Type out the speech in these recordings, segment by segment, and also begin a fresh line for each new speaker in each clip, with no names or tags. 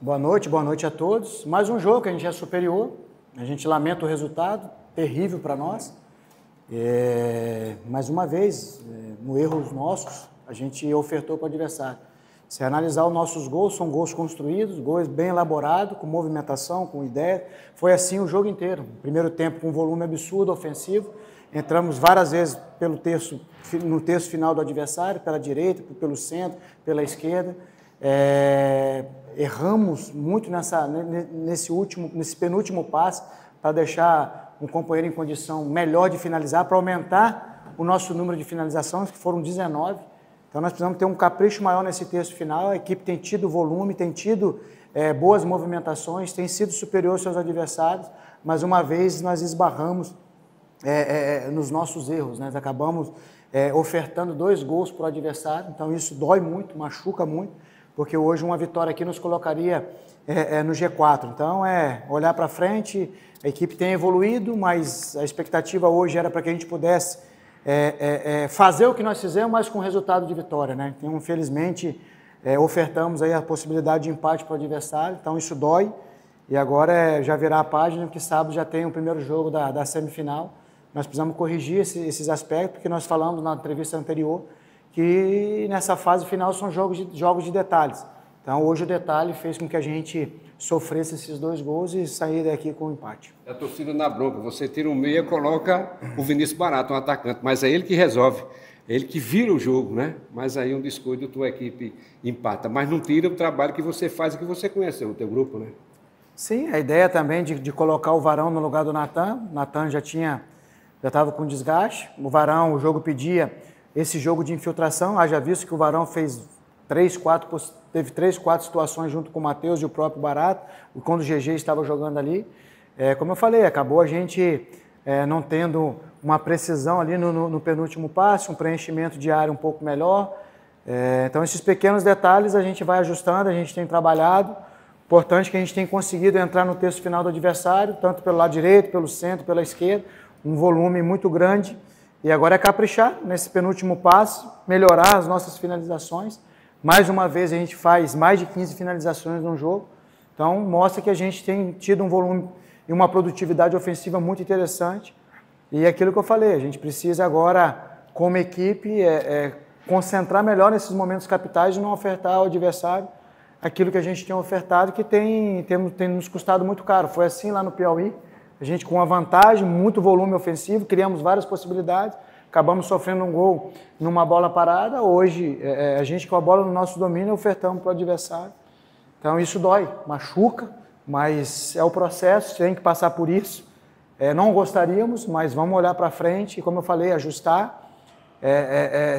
boa noite a todos. Mais um jogo que a gente é superior, a gente lamenta o resultado, terrível para nós. Mais uma vez, no erro nossos, a gente ofertou para o adversário. Se analisar os nossos gols, são gols construídos, gols bem elaborados, com movimentação, com ideia. Foi assim o jogo inteiro. Primeiro tempo com um volume absurdo, ofensivo. Entramos várias vezes no terço final do adversário, pela direita, pelo centro, pela esquerda. Erramos muito nesse penúltimo passe para deixar um companheiro em condição melhor de finalizar, para aumentar o nosso número de finalizações, que foram 19. Então nós precisamos ter um capricho maior nesse terço final. A equipe tem tido volume, tem tido boas movimentações, tem sido superior aos seus adversários, mas uma vez nós esbarramos nos nossos erros, né? Nós acabamos ofertando 2 gols para o adversário, então isso dói muito, machuca muito, porque hoje uma vitória aqui nos colocaria no G4. Então olhar para frente, a equipe tem evoluído, mas a expectativa hoje era para que a gente pudesse fazer o que nós fizemos, mas com resultado de vitória, né? Então, infelizmente, ofertamos aí a possibilidade de empate para o adversário, então isso dói, e agora já virar a página, porque sábado já tem o primeiro jogo da semifinal. Nós precisamos corrigir esses aspectos, porque nós falamos na entrevista anterior que nessa fase final são jogos de detalhes. Então hoje o detalhe fez com que a gente sofresse esses 2 gols e sair daqui com o empate.
A torcida na bronca, você tira um meia, coloca o Vinícius Barato, um atacante, mas é ele que resolve, é ele que vira o jogo, né? Mas aí um descuido, tua equipe empata, mas não tira o trabalho que você faz e que você conhece o teu grupo, né?
Sim, a ideia também de colocar o Varão no lugar do Natan. O Natan já estava com desgaste, o Varão, o jogo pedia esse jogo de infiltração, haja visto que o Varão teve 3, 4 situações junto com o Matheus e o próprio Barato, quando o GG estava jogando ali. Como eu falei, acabou a gente não tendo uma precisão ali no penúltimo passe, um preenchimento de área um pouco melhor. Então esses pequenos detalhes a gente vai ajustando, a gente tem trabalhado. Importante que a gente tem conseguido entrar no terço final do adversário, tanto pelo lado direito, pelo centro, pela esquerda, um volume muito grande. E agora é caprichar nesse penúltimo passo, melhorar as nossas finalizações. Mais uma vez a gente faz mais de 15 finalizações no jogo. Então mostra que a gente tem tido um volume e uma produtividade ofensiva muito interessante. E é aquilo que eu falei, a gente precisa agora, como equipe, concentrar melhor nesses momentos capitais e não ofertar ao adversário aquilo que a gente tem ofertado, que tem nos custado muito caro. Foi assim lá no Piauí. A gente com uma vantagem, muito volume ofensivo, criamos várias possibilidades, acabamos sofrendo um gol numa bola parada. Hoje, a gente com a bola no nosso domínio, ofertamos para o adversário. Então isso dói, machuca, mas é o processo, tem que passar por isso. Não gostaríamos, mas vamos olhar para frente e, como eu falei, ajustar,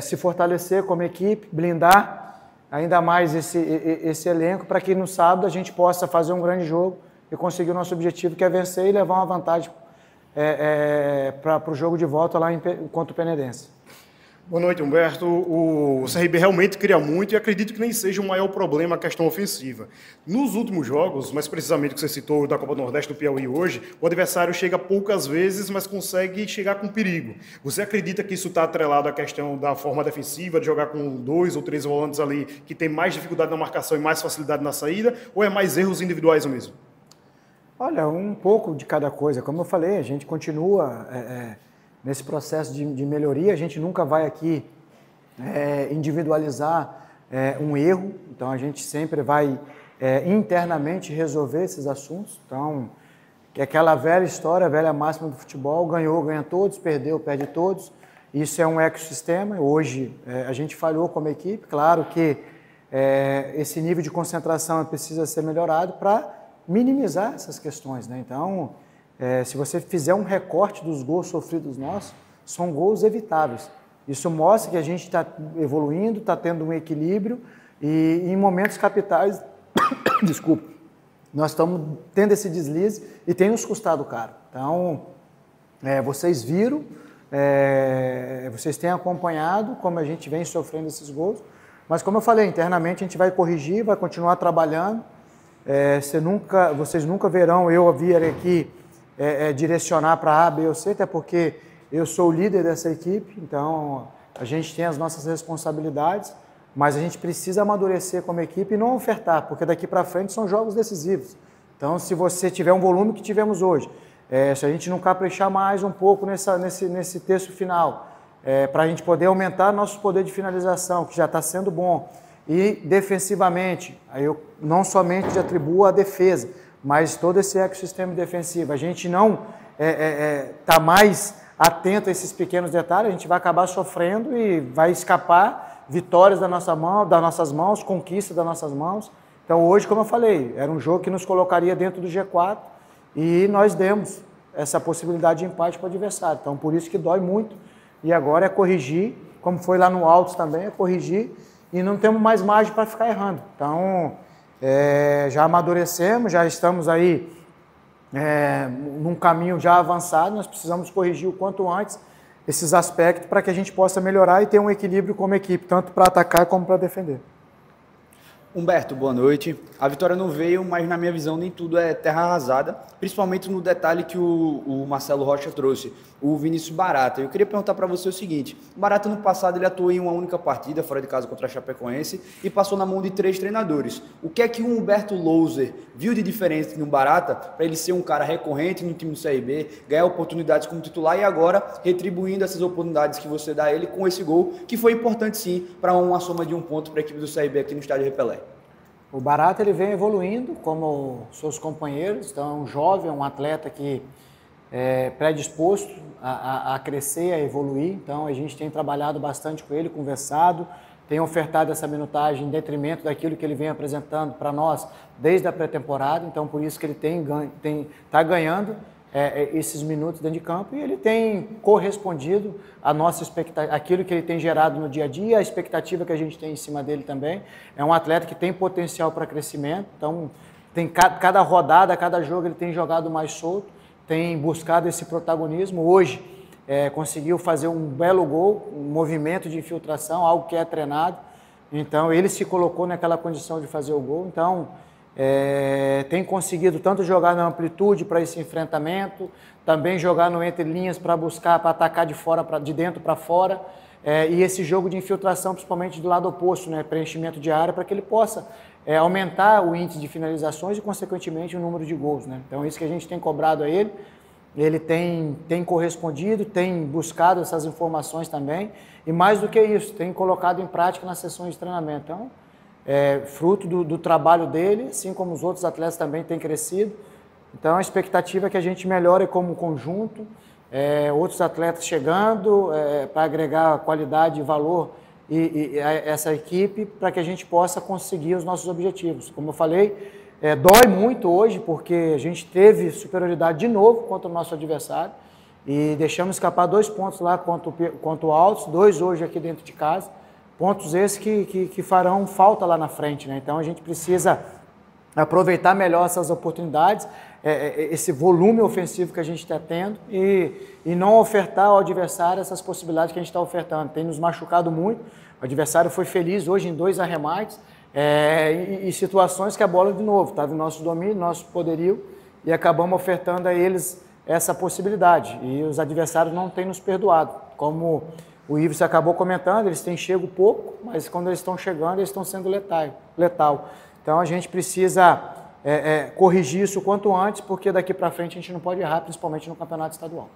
se fortalecer como equipe, blindar ainda mais esse elenco para que no sábado a gente possa fazer um grande jogo e conseguir o nosso objetivo, que é vencer e levar uma vantagem para o jogo de volta lá contra o Penedense.
Boa noite, Humberto. O CRB realmente cria muito e acredito que nem seja o maior problema a questão ofensiva. Nos últimos jogos, mais precisamente o que você citou da Copa do Nordeste do Piauí hoje, o adversário chega poucas vezes, mas consegue chegar com perigo. Você acredita que isso está atrelado à questão da forma defensiva, de jogar com 2 ou 3 volantes ali, que tem mais dificuldade na marcação e mais facilidade na saída, ou é mais erros individuais mesmo?
Olha, um pouco de cada coisa. Como eu falei, a gente continua nesse processo de melhoria. A gente nunca vai aqui individualizar um erro. Então, a gente sempre vai internamente resolver esses assuntos. Então, é aquela velha história, a velha máxima do futebol: ganhou, ganha todos, perdeu, perde todos. Isso é um ecossistema. Hoje, a gente falhou como equipe. Claro que esse nível de concentração precisa ser melhorado para minimizar essas questões, né? Então, se você fizer um recorte dos gols sofridos nossos, são gols evitáveis. Isso mostra que a gente está evoluindo, está tendo um equilíbrio e em momentos capitais, desculpa, nós estamos tendo esse deslize e tem nos custado caro. Então, vocês viram, vocês têm acompanhado como a gente vem sofrendo esses gols, mas como eu falei, internamente a gente vai corrigir, vai continuar trabalhando. Vocês nunca verão eu vir aqui direcionar para A, B ou C, até porque eu sou o líder dessa equipe, então a gente tem as nossas responsabilidades, mas a gente precisa amadurecer como equipe e não ofertar, porque daqui para frente são jogos decisivos. Então, se você tiver um volume que tivemos hoje, se a gente não caprichar mais um pouco nesse terço final, para a gente poder aumentar nosso poder de finalização, que já está sendo bom, e defensivamente, aí eu não somente atribuo a defesa, mas todo esse ecossistema defensivo, a gente não está mais atento a esses pequenos detalhes, a gente vai acabar sofrendo e vai escapar vitórias das nossas mãos, conquistas das nossas mãos. Então hoje, como eu falei, era um jogo que nos colocaria dentro do G4 e nós demos essa possibilidade de empate para o adversário. Então por isso que dói muito e agora é corrigir, como foi lá no Altos também, é corrigir e não temos mais margem para ficar errando. Então já amadurecemos, já estamos aí num caminho já avançado, nós precisamos corrigir o quanto antes esses aspectos para que a gente possa melhorar e ter um equilíbrio como equipe, tanto para atacar como para defender.
Humberto, boa noite. A vitória não veio, mas na minha visão nem tudo é terra arrasada, principalmente no detalhe que o Marcelo Rocha trouxe, o Vinícius Barata. Eu queria perguntar para você o seguinte, o Barata no passado ele atuou em uma única partida, fora de casa contra a Chapecoense, e passou na mão de 3 treinadores. O que é que o Humberto Louser viu de diferente no Barata para ele ser um cara recorrente no time do CRB, ganhar oportunidades como titular e agora retribuindo essas oportunidades que você dá a ele com esse gol, que foi importante sim para uma soma de 1 ponto para a equipe do CRB aqui no estádio Repelé?
O Barata ele vem evoluindo como seus companheiros, então é um jovem, um atleta que é predisposto a crescer, a evoluir, então a gente tem trabalhado bastante com ele, conversado, tem ofertado essa minutagem em detrimento daquilo que ele vem apresentando para nós desde a pré-temporada, então por isso que ele está ganhando esses minutos dentro de campo e ele tem correspondido à nossa expectativa, aquilo que ele tem gerado no dia a dia, a expectativa que a gente tem em cima dele também. É um atleta que tem potencial para crescimento, então tem cada rodada, cada jogo ele tem jogado mais solto, tem buscado esse protagonismo. Hoje conseguiu fazer um belo gol, um movimento de infiltração, algo que é treinado. Então ele se colocou naquela condição de fazer o gol. Então tem conseguido tanto jogar na amplitude para esse enfrentamento, também jogar no entre linhas para buscar, para atacar de dentro para fora, e esse jogo de infiltração, principalmente do lado oposto, né, preenchimento de área, para que ele possa aumentar o índice de finalizações e, consequentemente, o número de gols, né? Então é isso que a gente tem cobrado a ele. Ele tem correspondido, tem buscado essas informações também, e mais do que isso, tem colocado em prática nas sessões de treinamento. Então, fruto do trabalho dele, assim como os outros atletas também têm crescido. Então a expectativa é que a gente melhore como conjunto, outros atletas chegando para agregar qualidade e valor e a essa equipe para que a gente possa conseguir os nossos objetivos. Como eu falei, dói muito hoje porque a gente teve superioridade de novo contra o nosso adversário e deixamos escapar 2 pontos lá contra o Altos, 2 hoje aqui dentro de casa. Pontos esses que farão falta lá na frente, né? Então a gente precisa aproveitar melhor essas oportunidades, esse volume ofensivo que a gente está tendo e não ofertar ao adversário essas possibilidades que a gente está ofertando. Tem nos machucado muito, o adversário foi feliz hoje em 2 arremates e situações que a bola de novo estava em nosso domínio, nosso poderio e acabamos ofertando a eles essa possibilidade e os adversários não têm nos perdoado, como o Ives acabou comentando, eles têm chego pouco, mas quando eles estão chegando, eles estão sendo letal. Então a gente precisa corrigir isso o quanto antes, porque daqui para frente a gente não pode errar, principalmente no campeonato estadual.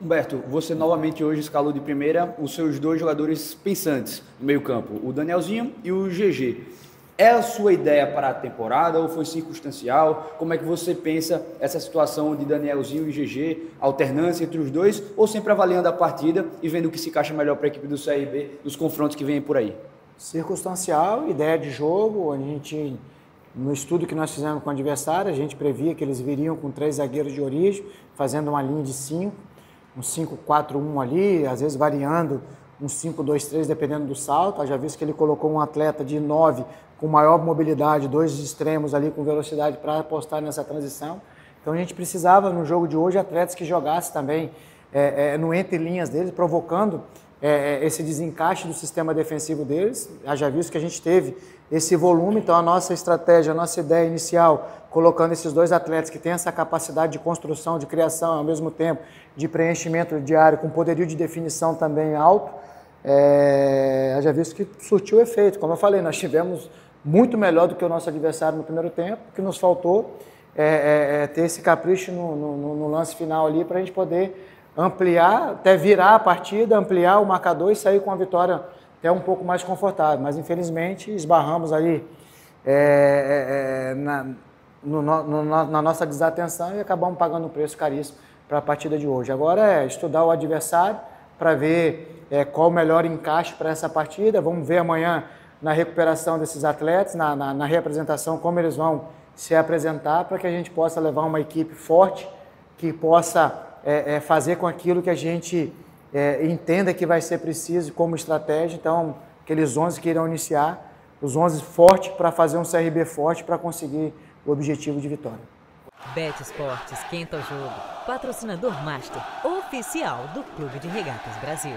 Humberto, você novamente hoje escalou de primeira os seus 2 jogadores pensantes no meio-campo, o Danielzinho e o GG. É a sua ideia para a temporada ou foi circunstancial? Como é que você pensa essa situação de Danielzinho e GG, alternância entre os dois, ou sempre avaliando a partida e vendo o que se encaixa melhor para a equipe do CRB nos confrontos que vêm por aí?
Circunstancial, ideia de jogo, a gente, no estudo que nós fizemos com o adversário, a gente previa que eles viriam com 3 zagueiros de origem, fazendo uma linha de 5, um 5-4-1 ali, às vezes variando um 5-2-3, dependendo do salto. Já visto que ele colocou um atleta de 9 com maior mobilidade, 2 extremos ali com velocidade para apostar nessa transição. Então a gente precisava, no jogo de hoje, atletas que jogassem também no entre linhas deles, provocando esse desencaixe do sistema defensivo deles. Já visto que a gente teve esse volume, então a nossa estratégia, a nossa ideia inicial, colocando esses 2 atletas que têm essa capacidade de construção, de criação, ao mesmo tempo de preenchimento de área, com poderio de definição também alto, haja visto que surtiu efeito. Como eu falei, nós tivemos muito melhor do que o nosso adversário no primeiro tempo, o que nos faltou ter esse capricho no lance final ali para a gente poder ampliar, até virar a partida, ampliar o marcador e sair com a vitória até um pouco mais confortável. Mas infelizmente esbarramos ali na nossa desatenção e acabamos pagando um preço caríssimo para a partida de hoje. Agora é estudar o adversário para ver qual o melhor encaixe para essa partida. Vamos ver amanhã na recuperação desses atletas, na reapresentação, como eles vão se apresentar, para que a gente possa levar uma equipe forte, que possa fazer com aquilo que a gente entenda que vai ser preciso como estratégia. Então, aqueles 11 que irão iniciar, os 11 fortes para fazer um CRB forte para conseguir o objetivo de vitória.
Bet Esportes esquenta o jogo, patrocinador master oficial do Clube de Regatas Brasil.